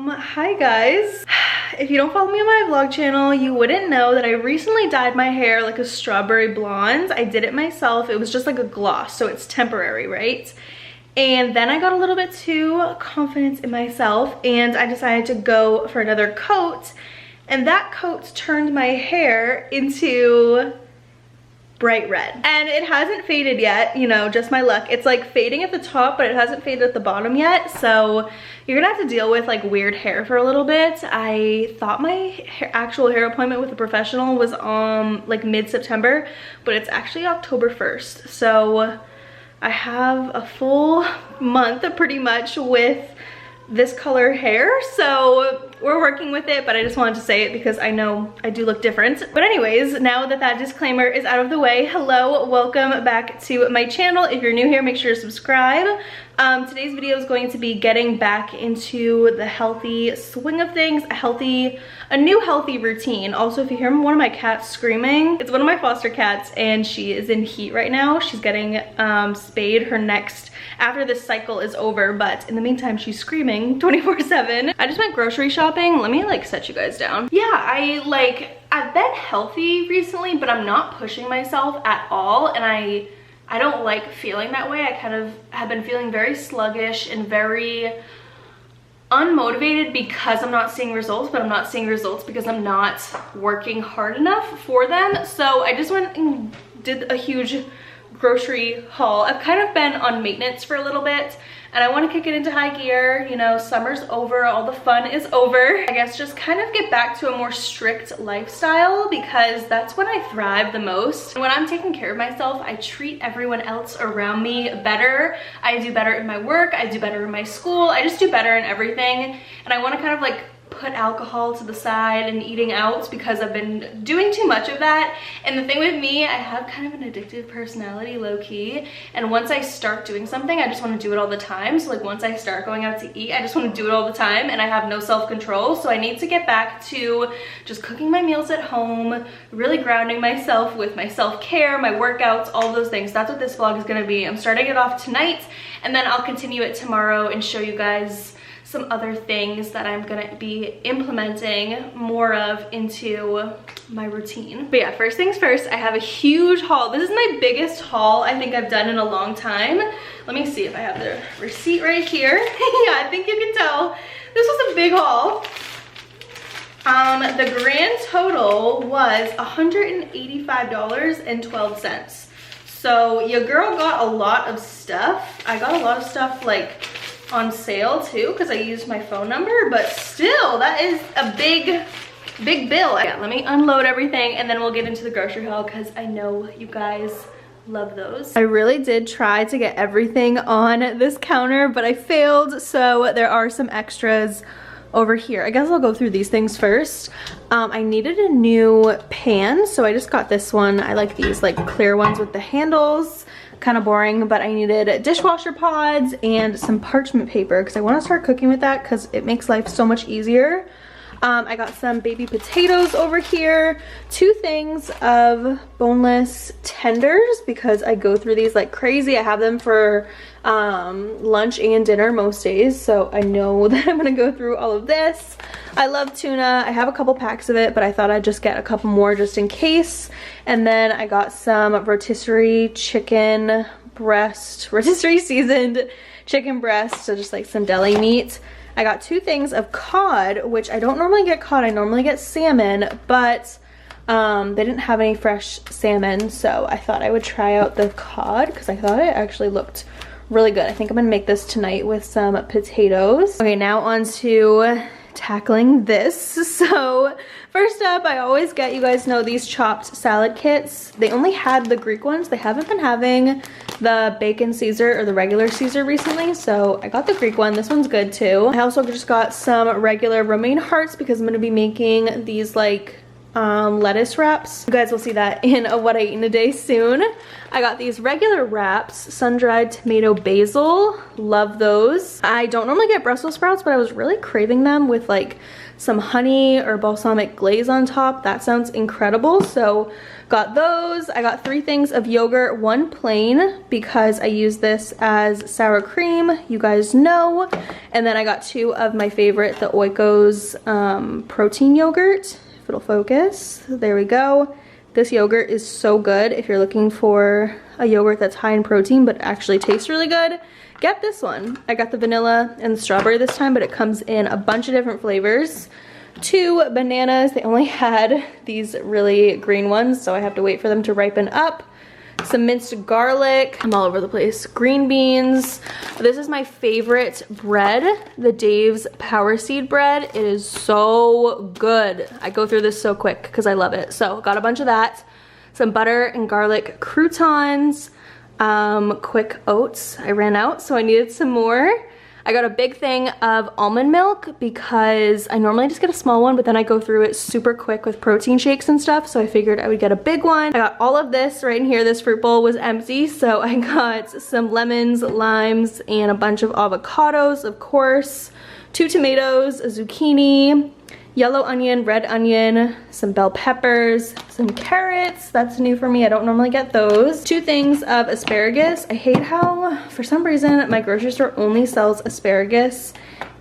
Hi guys. If you don't follow me on my vlog channel, you wouldn't know that I recently dyed my hair like a strawberry blonde. I did it myself. It was just like a gloss, so it's temporary, right? And then I got a little bit too confident in myself and I decided to go for another coat, and that coat turned my hair into bright red. And it hasn't faded yet, you know, just my luck. It's like fading at the top, but it hasn't faded at the bottom yet. So you're gonna have to deal with like weird hair for a little bit. I thought my actual hair appointment with a professional was like mid-September, but it's actually October 1st. So I have a full month pretty much with this color hair, so we're working with it, but I just wanted to say it because I know I do look different. But anyways, now that that disclaimer is out of the way, hello, welcome back to my channel. If you're new here, make sure to subscribe. Today's video is going to be getting back into the healthy swing of things, a new healthy routine. Also, if you hear one of my cats screaming, it's one of my foster cats and she is in heat right now. She's getting spayed her next after this cycle is over, but in the meantime she's screaming 24/7. I just went grocery shopping. Let me like set you guys down. Yeah, I've been healthy recently, but I'm not pushing myself at all, and I don't like feeling that way. I kind of have been feeling very sluggish and very unmotivated because I'm not seeing results, but I'm not seeing results because I'm not working hard enough for them. So I just went and did a huge grocery haul. I've kind of been on maintenance for a little bit and I want to kick it into high gear. You know, summer's over, all the fun is over. I guess just kind of get back to a more strict lifestyle because that's when I thrive the most. And when I'm taking care of myself, I treat everyone else around me better. I do better in my work, I do better in my school, I just do better in everything. And I want to kind of like put alcohol to the side and eating out because I've been doing too much of that. And the thing with me, I have kind of an addictive personality, low-key, and once I start doing something, I just want to do it all the time. So like once I start going out to eat, I just want to do it all the time and I have no self-control. So I need to get back to just cooking my meals at home, really grounding myself with my self-care, my workouts, all those things. That's what this vlog is going to be. I'm starting it off tonight and then I'll continue it tomorrow and show you guys some other things that I'm gonna be implementing more of into my routine. But yeah, first things first, I have a huge haul. This is my biggest haul I think I've done in a long time. Let me see if I have the receipt right here. Yeah, I think you can tell. This was a big haul. The grand total was $185.12. So your girl got a lot of stuff. I got a lot of stuff like on sale too because I used my phone number, but still that is a big bill. Yeah, let me unload everything and then we'll get into the grocery haul because I know you guys love those. I really did try to get everything on this counter, but I failed, so there are some extras over here. I guess I'll go through these things first. I needed a new pan, so I just got this one. I like these like clear ones with the handles. Kind of boring, but I needed dishwasher pods and some parchment paper because I want to start cooking with that because it makes life so much easier. I got some baby potatoes over here, 2 things of boneless tenders because I go through these like crazy. I have them for lunch and dinner most days, so I know that I'm gonna go through all of this. I love tuna. I have a couple packs of it, but I thought I'd just get a couple more just in case. And then I got some rotisserie chicken breast, rotisserie seasoned chicken breast, so just like some deli meat. I got 2 things of cod, which I don't normally get cod, I normally get salmon, but they didn't have any fresh salmon, so I thought I would try out the cod because I thought it actually looked really good. I think I'm gonna make this tonight with some potatoes. Okay, now on to tackling this. So first up, I always get, you guys know, these chopped salad kits. They only had the Greek ones. They haven't been having the bacon Caesar or the regular Caesar recently, so I got the Greek one. This one's good too. I also just got some regular romaine hearts because I'm going to be making these like lettuce wraps. You guys will see that in a what I eat in a day soon. I got these regular wraps, sun-dried tomato basil. Love those. I don't normally get Brussels sprouts, but I was really craving them with like some honey or balsamic glaze on top. That sounds incredible. So got those. I got 3 things of yogurt, 1 plain because I use this as sour cream, you guys know. And then I got 2 of my favorite, the Oikos protein yogurt. If it'll focus, there we go. This yogurt is so good. If you're looking for a yogurt that's high in protein but actually tastes really good, get this one. I got the vanilla and the strawberry this time, but it comes in a bunch of different flavors. 2 bananas. They only had these really green ones, so I have to wait for them to ripen up. Some minced garlic. I'm all over the place. Green beans. This is my favorite bread, the Dave's Power Seed bread. It is so good. I go through this so quick because I love it. So got a bunch of that. Some butter and garlic croutons. Quick oats. I ran out, so I needed some more. I got a big thing of almond milk because I normally just get a small one, but then I go through it super quick with protein shakes and stuff, so I figured I would get a big one. I got all of this right in here. This fruit bowl was empty, so I got some lemons, limes, and a bunch of avocados, of course, 2 tomatoes, a zucchini, yellow onion, red onion, some bell peppers, some carrots. That's new for me. I don't normally get those. 2 things of asparagus. I hate how, for some reason, my grocery store only sells asparagus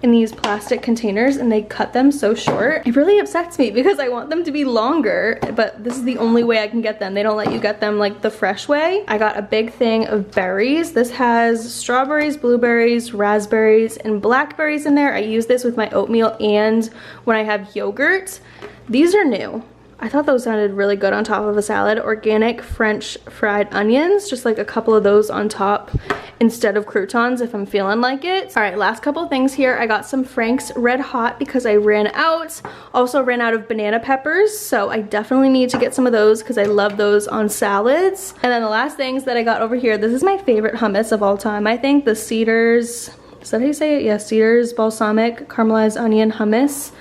in these plastic containers and they cut them so short. It really upsets me because I want them to be longer, but this is the only way I can get them. They don't let you get them like the fresh way. I got a big thing of berries. This has strawberries, blueberries, raspberries, and blackberries in there. I use this with my oatmeal and when I have yogurt. These are new. I thought those sounded really good on top of a salad. Organic French fried onions, just like a couple of those on top instead of croutons if I'm feeling like it. All right, last couple of things here. I got some Frank's Red Hot because I ran out. Also ran out of banana peppers, so I definitely need to get some of those because I love those on salads. And then the last things that I got over here, this is my favorite hummus of all time. I think the Cedars, is that how you say it? Yeah, Cedars balsamic caramelized onion hummus.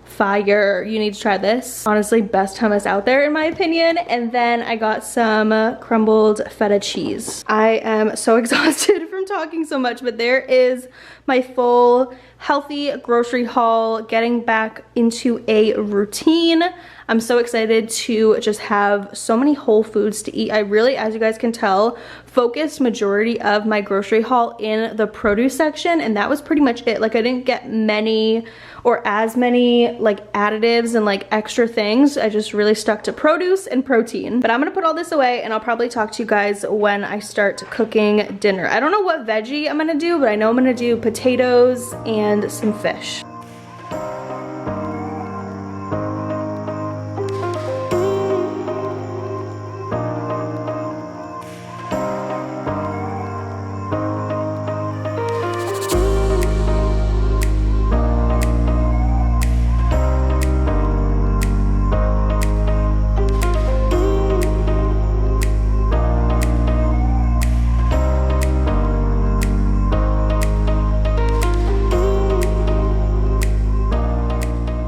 Fire. You need to try this. Honestly, best hummus out there in my opinion. And then I got some crumbled feta cheese. I am so exhausted from talking so much, but there is my full healthy grocery haul, getting back into a routine. I'm so excited to just have so many whole foods to eat. I really, as you guys can tell, focused majority of my grocery haul in the produce section, and that was pretty much it. Like I didn't get many or as many like additives and like extra things. I just really stuck to produce and protein. But I'm gonna put all this away and I'll probably talk to you guys when I start cooking dinner. I don't know what veggie I'm gonna do, but I know I'm gonna do potatoes and some fish.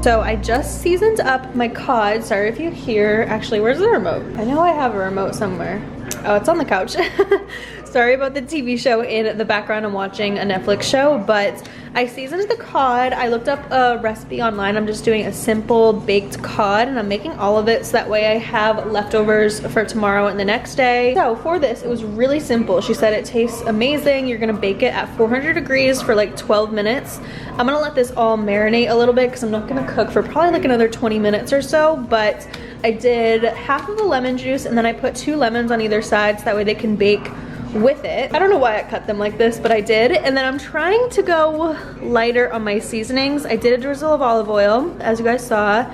So I just seasoned up my cod. Sorry if you hear, actually, where's the remote? I know I have a remote somewhere. Oh, it's on the couch. Sorry about the TV show in the background. I'm watching a Netflix show, but I seasoned the cod. I looked up a recipe online. I'm just doing a simple baked cod and I'm making all of it so that way I have leftovers for tomorrow and the next day. So for this, it was really simple. She said it tastes amazing. You're gonna bake it at 400 degrees for like 12 minutes. I'm gonna let this all marinate a little bit because I'm not gonna cook for probably like another 20 minutes or so, but I did half of the lemon juice and then I put 2 lemons on either side so that way they can bake with it. I don't know why I cut them like this, but I did. And then I'm trying to go lighter on my seasonings. I did a drizzle of olive oil, as you guys saw.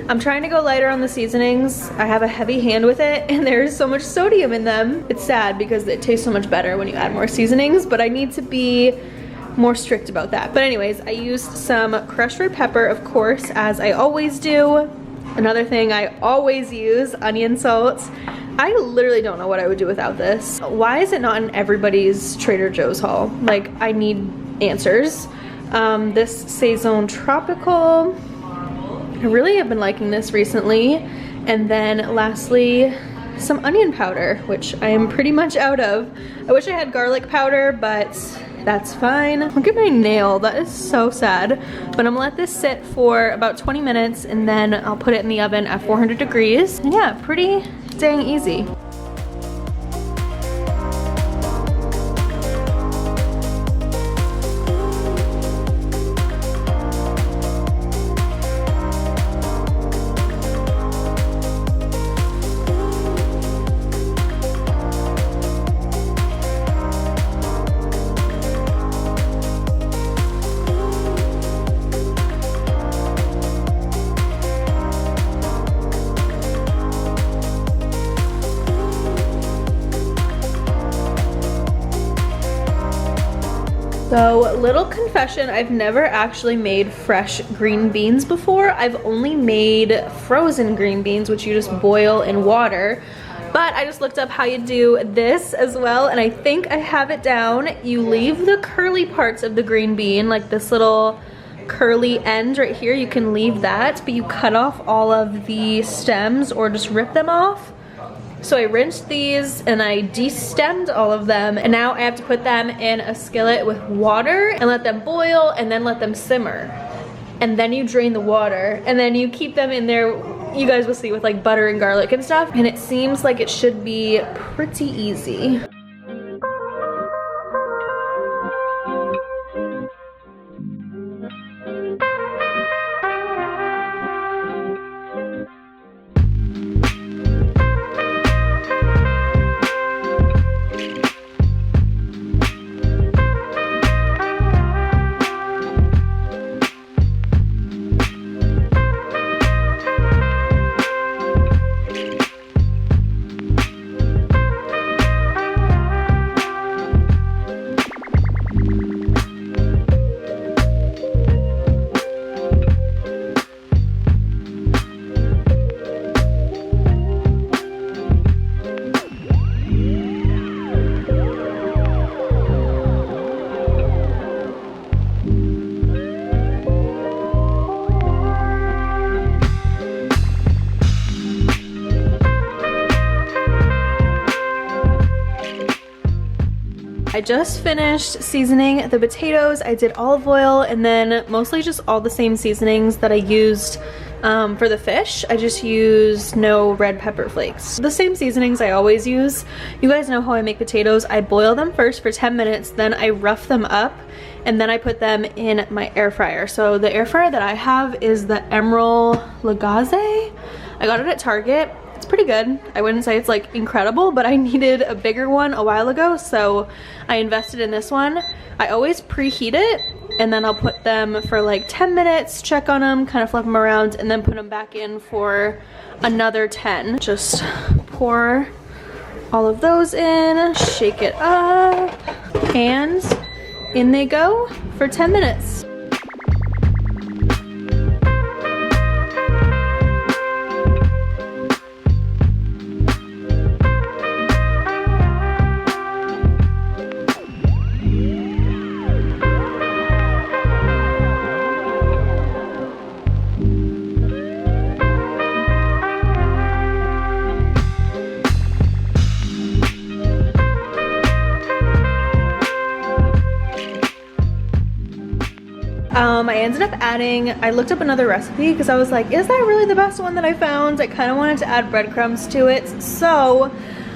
I'm trying to go lighter on the seasonings. I have a heavy hand with it and there's so much sodium in them. It's sad because it tastes so much better when you add more seasonings, but I need to be more strict about that. But anyways, I used some crushed red pepper, of course, as I always do. Another thing I always use, onion salt. I literally don't know what I would do without this. Why is it not in everybody's Trader Joe's haul? Like, I need answers. This Saison Tropical. I really have been liking this recently. And then lastly, some onion powder, which I am pretty much out of. I wish I had garlic powder, but that's fine. Look at my nail, that is so sad. But I'm gonna let this sit for about 20 minutes and then I'll put it in the oven at 400 degrees. And yeah, pretty dang easy. So, little confession, I've never actually made fresh green beans before. I've only made frozen green beans, which you just boil in water. But I just looked up how you do this as well, and I think I have it down. You leave the curly parts of the green bean, like this little curly end right here, you can leave that, but you cut off all of the stems or just rip them off. So I rinsed these and I de-stemmed all of them, and now I have to put them in a skillet with water and let them boil and then let them simmer. And then you drain the water and then you keep them in there, you guys will see, with like butter and garlic and stuff, and it seems like it should be pretty easy. I just finished seasoning the potatoes. I did olive oil and then mostly just all the same seasonings that I used for the fish. I just used no red pepper flakes. The same seasonings I always use. You guys know how I make potatoes. I boil them first for 10 minutes, then I rough them up, and then I put them in my air fryer. So the air fryer that I have is the Emerald Lagasse. I got it at Target. It's pretty good. I wouldn't say it's like incredible, but I needed a bigger one a while ago, so I invested in this one. I always preheat it, and then I'll put them for like 10 minutes, check on them, kind of flip them around, and then put them back in for another 10. Just pour all of those in, shake it up, and in they go for 10 minutes. I ended up adding, I looked up another recipe because I was like, is that really the best one that I found? I kind of wanted to add breadcrumbs to it, so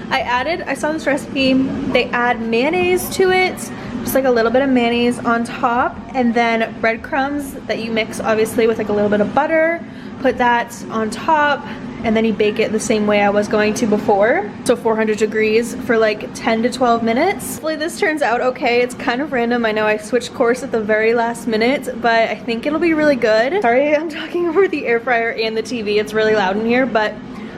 I saw this recipe, they add mayonnaise to it, just like a little bit of mayonnaise on top, and then breadcrumbs that you mix obviously with like a little bit of butter, put that on top, and then you bake it the same way I was going to before. So 400 degrees for like 10 to 12 minutes. Hopefully this turns out okay. It's kind of random. I know I switched course at the very last minute, but I think it'll be really good. Sorry, I'm talking over the air fryer and the TV. It's really loud in here, but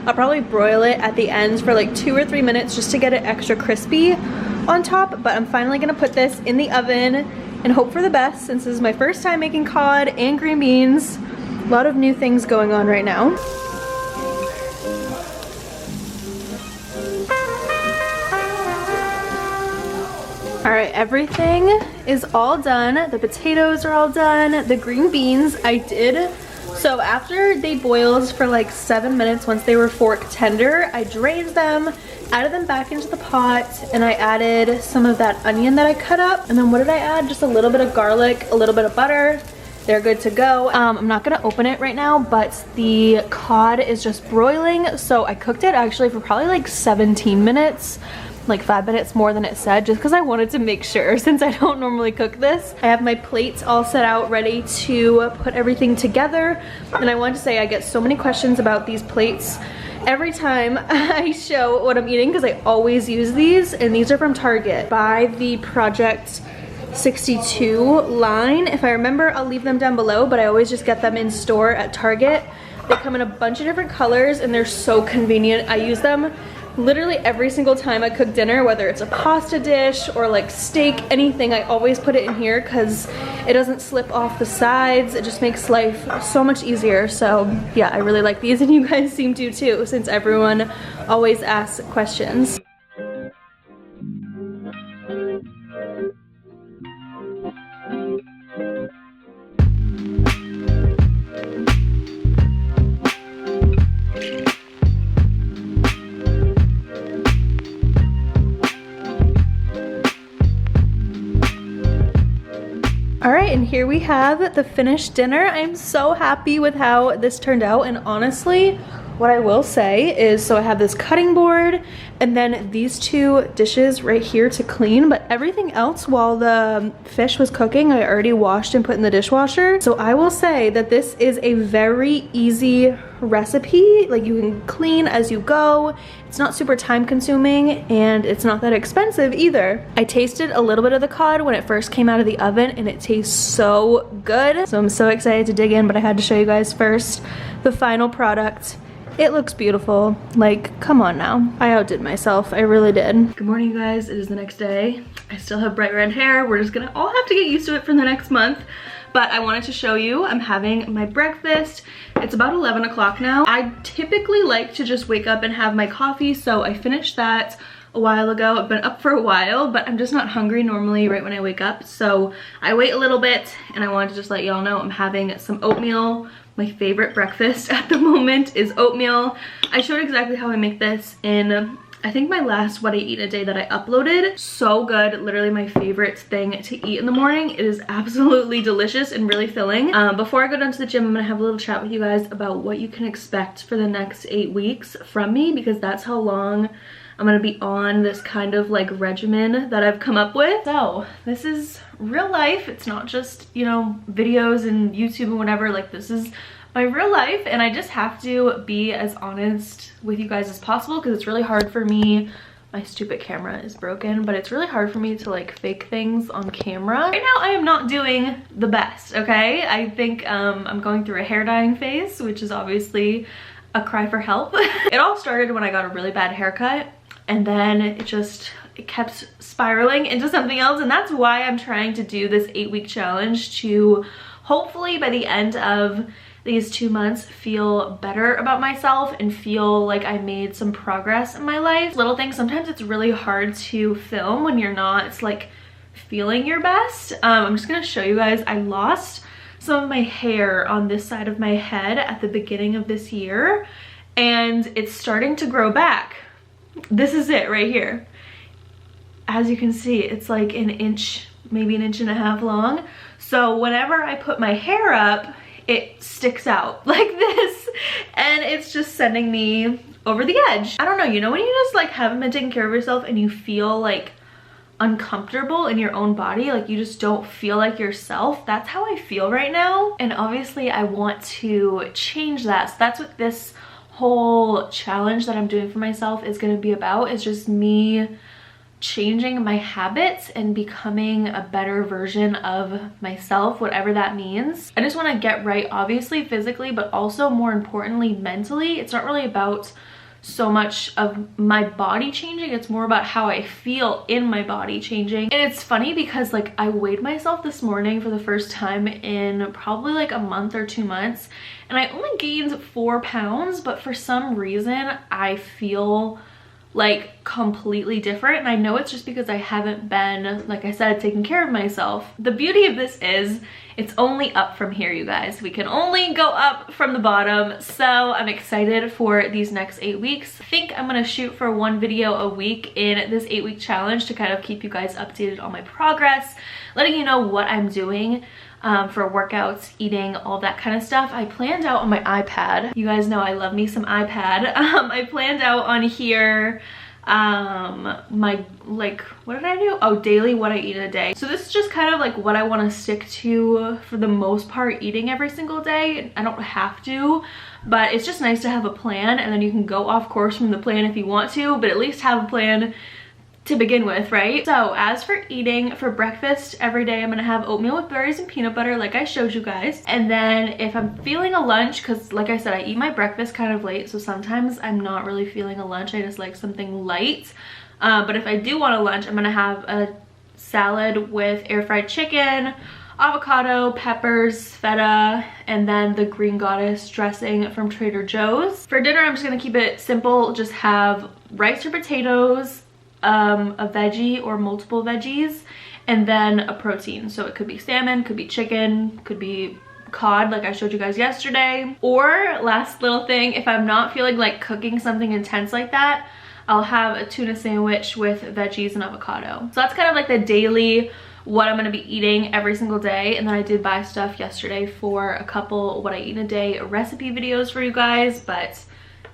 I'll probably broil it at the end for like 2 or 3 minutes just to get it extra crispy on top. But I'm finally gonna put this in the oven and hope for the best, since this is my first time making cod and green beans. A lot of new things going on right now. All right, everything is all done. The potatoes are all done. The green beans, I did So after they boiled for like 7 minutes, once they were fork tender, I drained them, added them back into the pot, and I added some of that onion that I cut up. And then what did I add? Just a little bit of garlic, a little bit of butter. They're good to go. I'm not gonna open it right now, but the cod is just broiling. So I cooked it actually for probably like 17 minutes. Like 5 minutes more than it said, just because I wanted to make sure, since I don't normally cook this. I have my plates all set out ready to put everything together, and I wanted to say I get so many questions about these plates every time I show what I'm eating, because I always use these, and these are from Target by the Project 62 line. If I remember, I'll leave them down below, but I always just get them in store at Target. They come in a bunch of different colors and they're so convenient. I use them literally every single time I cook dinner, whether it's a pasta dish or like steak, anything. I always put it in here because it doesn't slip off the sides. It just makes life so much easier. So yeah, I really like these, and you guys seem to too, since everyone always asks questions. All right, and here we have the finished dinner. I'm so happy with how this turned out, and honestly, what I will say is, so I have this cutting board and then these two dishes right here to clean, but everything else while the fish was cooking, I already washed and put in the dishwasher. So I will say that this is a very easy recipe. Like, you can clean as you go. It's not super time consuming, and it's not that expensive either. I tasted a little bit of the cod when it first came out of the oven, and it tastes so good. So I'm so excited to dig in, but I had to show you guys first the final product. It looks beautiful. Like, come on now. I outdid myself. I really did. Good morning, you guys. It is the next day. I still have bright red hair. We're just gonna all have to get used to it for the next month. But I wanted to show you, I'm having my breakfast. It's about 11 o'clock now. I typically like to just wake up and have my coffee, so I finished that a while ago. I've been up for a while, but I'm just not hungry normally right when I wake up. So I wait a little bit, and I wanted to just let y'all know I'm having some oatmeal. My favorite breakfast at the moment is oatmeal. I showed exactly how I make this in, I think, my last What I Eat in a Day that I uploaded. So good, literally my favorite thing to eat in the morning. It is absolutely delicious and really filling. Before I go down to the gym, I'm gonna have a little chat with you guys about what you can expect for the next 8 weeks from me, because that's how long I'm gonna be on this kind of like regimen that I've come up with. So this is real life. It's not just, you know, videos and YouTube and whatever. Like, this is my real life, and I just have to be as honest with you guys as possible, because it's really hard for me. My stupid camera is broken, but it's really hard for me to like fake things on camera. Right now I am not doing the best, okay? I think I'm going through a hair dyeing phase, which is obviously a cry for help. It all started when I got a really bad haircut, and then it kept spiraling into something else, and that's why I'm trying to do this 8-week challenge to hopefully by the end of these 2 months feel better about myself and feel like I made some progress in my life. Little things, sometimes it's really hard to film when you're not like feeling your best. I'm just gonna show you guys, I lost some of my hair on this side of my head at the beginning of this year, and it's starting to grow back. This is it right here. As you can see, it's like an inch, maybe an inch and a half long. So whenever I put my hair up, it sticks out like this, and it's just sending me over the edge. I don't know, you know when you just like haven't been taking care of yourself and you feel like uncomfortable in your own body, like you just don't feel like yourself? That's how I feel right now, and obviously I want to change that. So that's what this whole challenge that I'm doing for myself is going to be about, is just me changing my habits and becoming a better version of myself, whatever that means. I just want to get right, obviously physically, but also more importantly mentally. It's not really about so much of my body changing, it's more about how I feel in my body changing. And it's funny because like I weighed myself this morning for the first time in probably like a month or 2 months, and I only gained 4 pounds, but for some reason I feel like completely different. And I know it's just because I haven't been, like I said, taking care of myself. The beauty of this is it's only up from here, you guys. We can only go up from the bottom. So I'm excited for these next 8 weeks. I think I'm gonna shoot for 1 video a week in this 8-week challenge to kind of keep you guys updated on my progress, letting you know what I'm doing for workouts, eating, all that kind of stuff. I planned out on my iPad. You guys know I love me some iPad. I planned out on here my, like, what did I do? Oh, daily what I eat in a day. So this is just kind of like what I want to stick to for the most part, eating every single day. I don't have to, but it's just nice to have a plan, and then you can go off course from the plan if you want to, but at least have a plan to begin with, right? So as for eating, for breakfast every day I'm gonna have oatmeal with berries and peanut butter like I showed you guys. And then if I'm feeling a lunch, because like I said, I eat my breakfast kind of late, so sometimes I'm not really feeling a lunch, I just like something light. But if I do want a lunch, I'm gonna have a salad with air fried chicken, avocado, peppers, feta, and then the Green Goddess dressing from Trader Joe's. For dinner I'm just gonna keep it simple, just have rice or potatoes, a veggie or multiple veggies, and then a protein. So it could be salmon, could be chicken, could be cod like I showed you guys yesterday. Or last little thing, if I'm not feeling like cooking something intense like that, I'll have a tuna sandwich with veggies and avocado. So that's kind of like the daily what I'm gonna be eating every single day. And then I did buy stuff yesterday for a couple what I eat in a day recipe videos for you guys, but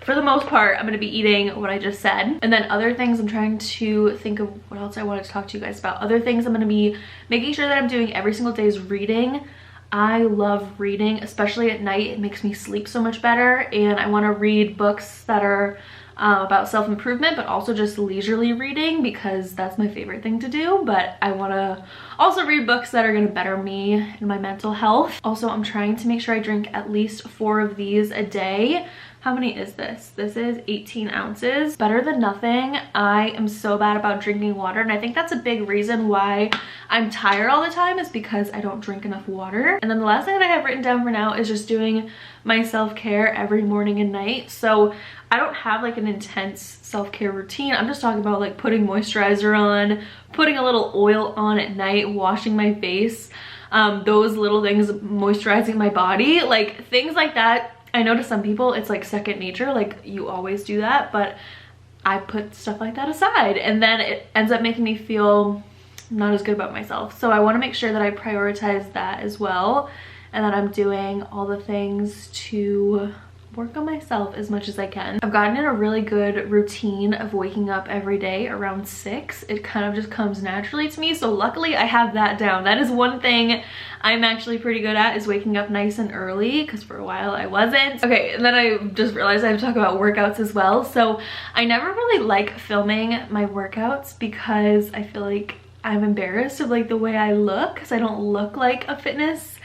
for the most part, I'm gonna be eating what I just said. And then other things, I'm trying to think of what else I wanted to talk to you guys about. Other things I'm gonna be making sure that I'm doing every single day is reading. I love reading, especially at night. It makes me sleep so much better. And I wanna read books that are about self-improvement, but also just leisurely reading, because that's my favorite thing to do. But I wanna also read books that are gonna better me and my mental health. Also, I'm trying to make sure I drink at least 4 of these a day. How many is this? This is 18 ounces. Better than nothing. I am so bad about drinking water, and I think that's a big reason why I'm tired all the time, is because I don't drink enough water. And then the last thing that I have written down for now is just doing my self-care every morning and night. So I don't have like an intense self-care routine. I'm just talking about like putting moisturizer on, putting a little oil on at night, washing my face, those little things, moisturizing my body, like things like that. I know to some people it's like second nature, like you always do that, but I put stuff like that aside, and then it ends up making me feel not as good about myself. So I want to make sure that I prioritize that as well, and that I'm doing all the things to work on myself as much as I can. I've gotten in a really good routine of waking up every day around 6. It kind of just comes naturally to me, so luckily I have that down. That is one thing I'm actually pretty good at, is waking up nice and early, because for a while I wasn't. Okay, and then I just realized I have to talk about workouts as well. So I never really like filming my workouts because I feel like I'm embarrassed of like the way I look, because I don't look like a fitness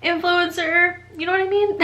influencer, you know what I mean?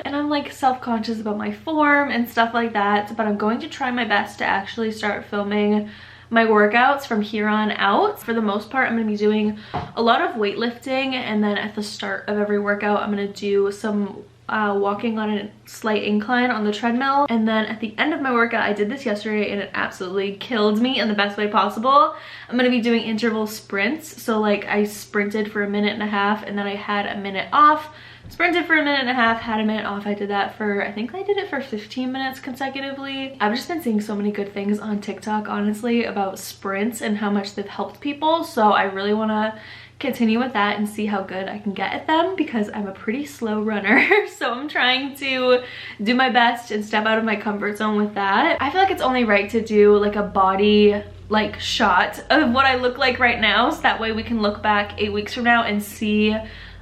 And I'm like self-conscious about my form and stuff like that, but I'm going to try my best to actually start filming my workouts from here on out. For the most part, I'm going to be doing a lot of weightlifting, and then at the start of every workout I'm going to do some walking on a slight incline on the treadmill, and then at the end of my workout, I did this yesterday and it absolutely killed me in the best way possible, I'm going to be doing interval sprints. So like I sprinted for 1.5 minutes and then I had a minute off, sprinted for 1.5 minutes, had a minute off. I did that for, I think I did it for 15 minutes consecutively. I've just been seeing so many good things on TikTok, honestly, about sprints and how much they've helped people. So I really want to continue with that and see how good I can get at them, because I'm a pretty slow runner. So I'm trying to do my best and step out of my comfort zone with that. I feel like it's only right to do like a body like shot of what I look like right now, so that way we can look back 8 weeks from now and see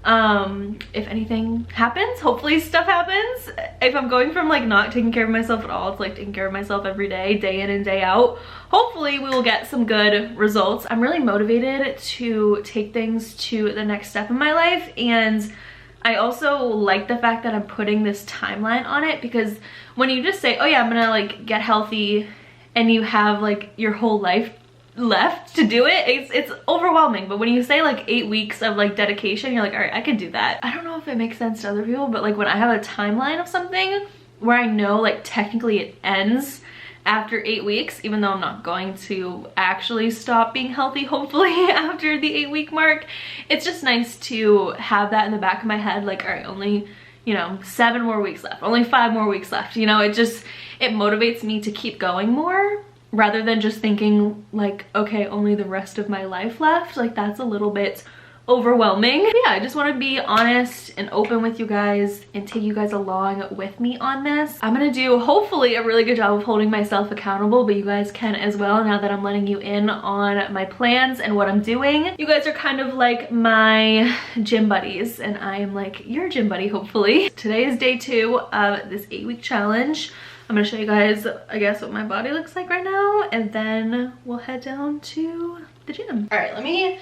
if anything happens. Hopefully stuff happens. If I'm going from like not taking care of myself at all to like taking care of myself every day, day in and day out, hopefully we will get some good results. I'm really motivated to take things to the next step in my life, and I also like the fact that I'm putting this timeline on it, because when you just say, oh yeah, I'm gonna like get healthy, and you have like your whole life left to do it, it's overwhelming. But when you say like 8 weeks of like dedication, you're like, all right, I can do that. I don't know if it makes sense to other people, but like when I have a timeline of something where I know like technically it ends after 8 weeks, even though I'm not going to actually stop being healthy, hopefully, after the 8-week mark. It's just nice to have that in the back of my head, like, all right, only, you know, 7 more weeks left, only 5 more weeks left, you know. It motivates me to keep going more, rather than just thinking like, okay, only the rest of my life left. Like, that's a little bit overwhelming. But yeah, I just want to be honest and open with you guys and take you guys along with me on this. I'm gonna do hopefully a really good job of holding myself accountable, but you guys can as well, now that I'm letting you in on my plans and what I'm doing. You guys are kind of like my gym buddies, and I am like your gym buddy, hopefully. Today is day 2 of this 8-week challenge. I'm gonna show you guys, I guess, what my body looks like right now, and then we'll head down to the gym. All right, let me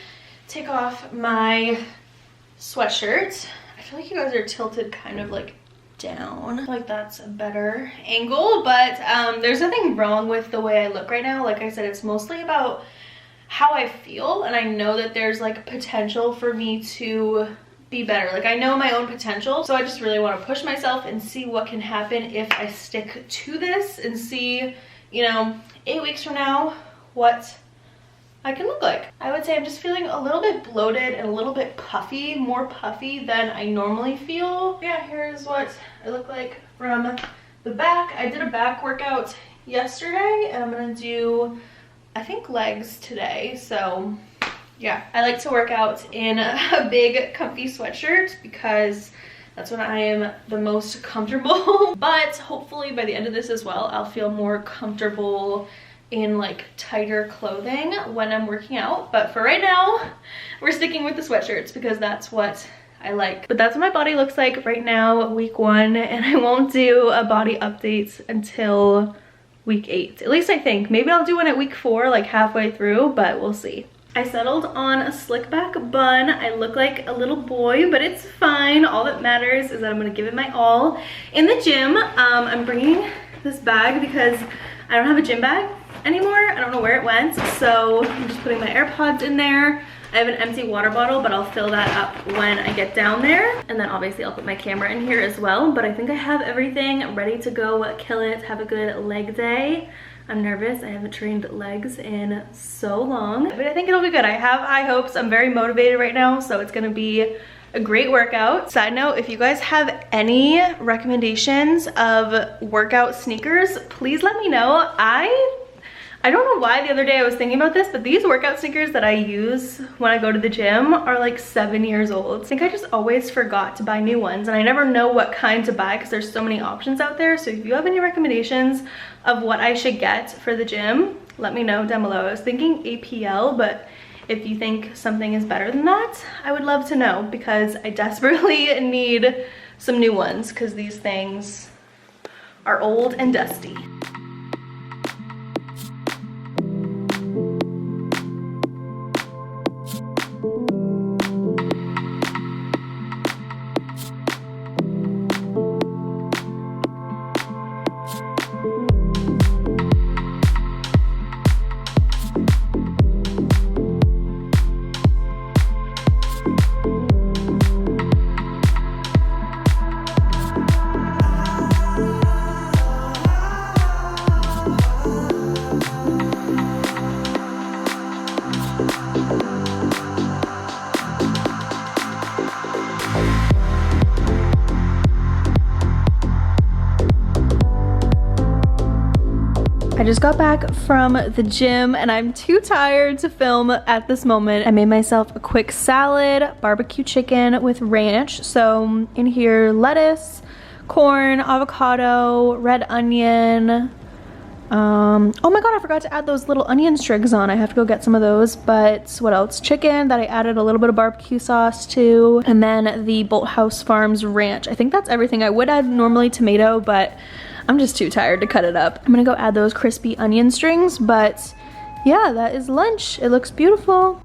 take off my sweatshirt. I feel like you guys are tilted kind of like down. I feel like that's a better angle, but there's nothing wrong with the way I look right now. Like I said, it's mostly about how I feel, and I know that there's like potential for me to be better. Like, I know my own potential, so I just really want to push myself and see what can happen if I stick to this, and see, you know, 8 weeks from now what I can look like. I would say I'm just feeling a little bit bloated and a little bit puffy, more puffy than I normally feel. Yeah, here's what I look like from the back. I did a back workout yesterday, and I'm gonna do, I think, legs today. So yeah, I like to work out in a big comfy sweatshirt because that's when I am the most comfortable. But hopefully by the end of this as well, I'll feel more comfortable in like tighter clothing when I'm working out. But for right now, we're sticking with the sweatshirts because that's what I like. But that's what my body looks like right now, week 1, and I won't do a body update until week 8. At least I think. Maybe I'll do one at week 4, like halfway through, but we'll see. I settled on a slick back bun. I look like a little boy, but it's fine. All that matters is that I'm gonna give it my all. In the gym, I'm bringing this bag because I don't have a gym bag anymore. I don't know where it went, so I'm just putting my AirPods in there. I have an empty water bottle, but I'll fill that up when I get down there. And then obviously I'll put my camera in here as well, but I think I have everything ready to go kill it, have a good leg day. I'm nervous. I haven't trained legs in so long, but I think it'll be good. I have high hopes. I'm very motivated right now, so it's gonna be a great workout. Side note, if you guys have any recommendations of workout sneakers, please let me know. I don't know why the other day I was thinking about this, but these workout sneakers that I use when I go to the gym are like 7 years old. I think I just always forgot to buy new ones, and I never know what kind to buy because there's so many options out there. So if you have any recommendations of what I should get for the gym, let me know down below. I was thinking APL, but if you think something is better than that, I would love to know because I desperately need some new ones because these things are old and dusty. I just got back from the gym and I'm too tired to film at this moment. I made myself a quick salad, barbecue chicken with ranch. So in here, lettuce, corn, avocado, red onion. Oh my god, I forgot to add those little onion strigs on. I have to go get some of those. But what else? Chicken that I added a little bit of barbecue sauce to. And then the Bolthouse Farms ranch. I think that's everything. I would add normally tomato, but I'm just too tired to cut it up. I'm gonna go add those crispy onion strings, but yeah, that is lunch. It looks beautiful.